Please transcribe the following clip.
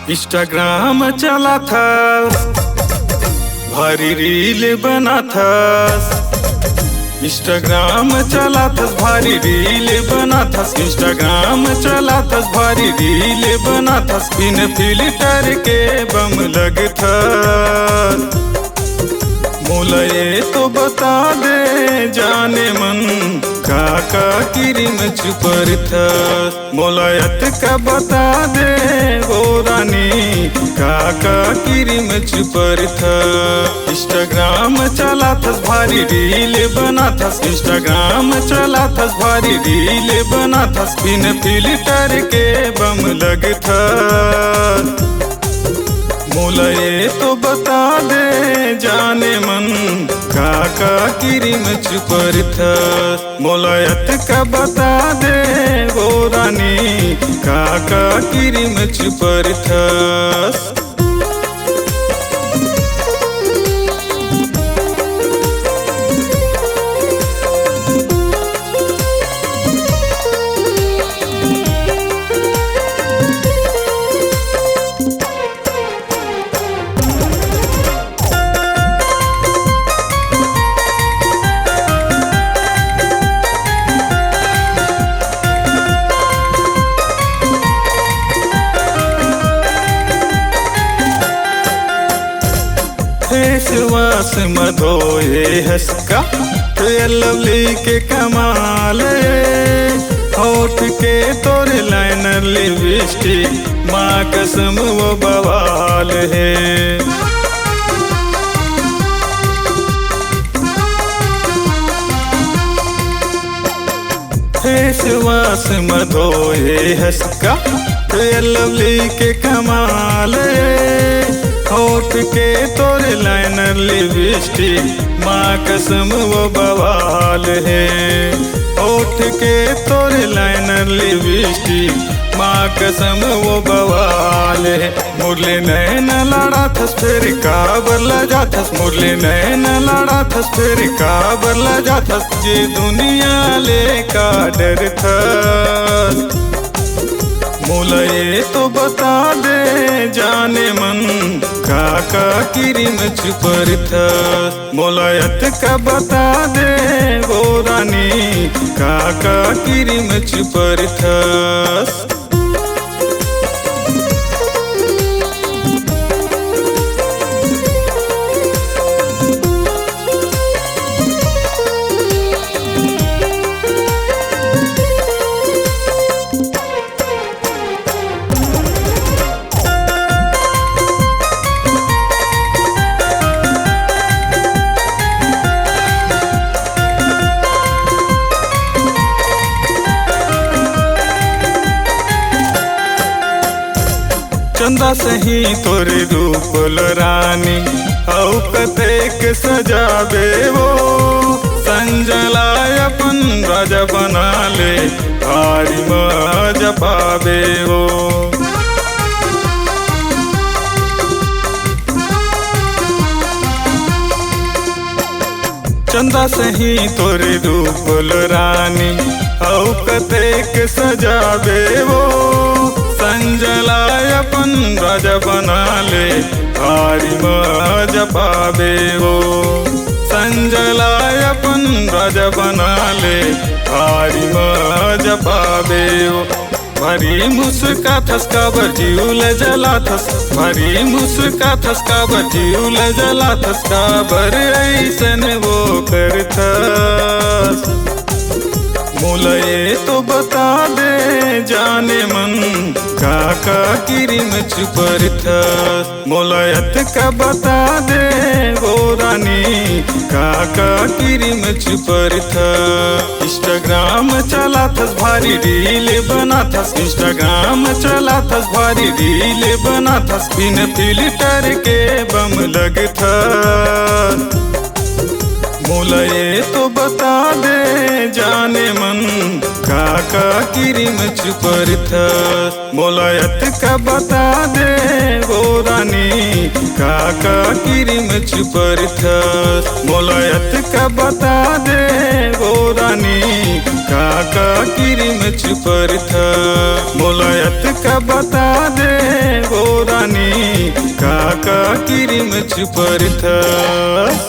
Instagram चला था, भारी रील बना था। इंस्टाग्राम चला था, भारी रील बना था। इंस्टाग्राम चला था, भारी रील बना था। बिन फिल्टर के बम लग था। मोला ये तो बता दे जाने मन, काका क्रीम छुपर था। मोलायत का बता दे वो रानी, काका क्रीम छुपर था। इंस्टाग्राम चला था, भारी रील बना था। इंस्टाग्राम चला था, भारी रील बना था। बिन फिल्टर के बम लग था। मोला ये तो बता दे जाने मन, काका क्रीम छुपर था। मोलायत का बता दे वो रानी, काका क्रीम छुपर था। फेसवास मधोए हंसका लवली के कमाल, होठ के तोरे लाइनर लिपस्टिक, माँ कसम वो बवाल है। फेसवास मधोए हंसका लवली के कमाल, होठ के तोरे लाइनर लिपस्टिक, माँ कसम वो बवाल है। होठ के तोरे लाइनर लिपस्टिक, माँ कसम वो बवाल है। मुरली नैन लड़ा थस फिर काबर लजा थस। मुरली नैन लड़ा थस फिर काबर लजा थस। जे दुनिया ले का डर था। मोला ये तो बता दे जाने मन, काका क्रीम छुपर था। मोलायत का बता दे वो रानी, काका क्रीम छुपर था। चंदा सही तोरे रूप रानी, औ कतेक सजाबे वो। संजला अपन राजा बना ले, भारी मजा पाबे वो। चंदा सही तोरे रूप रानी, औ कतेक सजाबे वो। संजला अपन राजा बना ले, भारी मजा पाबे वो। संजला अपन राजा बना ले, भारी मजा पाबे वो। भारी मुस्का थस काबर जीव जला थस। भारी मुस्का थस काबर जीव जला थस। काबर ऐसन वो करथस। मोला ये तो बता दे जाने मन, काका क्रीम छुपर था। मोलायत का बता दे वो रानी, काका क्रीम छुपर था। इंस्टाग्राम चला था, भारी रील बना था। इंस्टाग्राम चला था, भारी रील बना था। बिन फिल्टर के बम लग था। मोला ये तो बता दे जाने मन, काका क्रीम छुपर था। मोलायत का बता दे वो रानी, काका क्रीम छुपर था। मोलायत का बता दे वो रानी, काका क्रीम छुपर था। मोलायत का बता दे वो रानी। में छुपर था।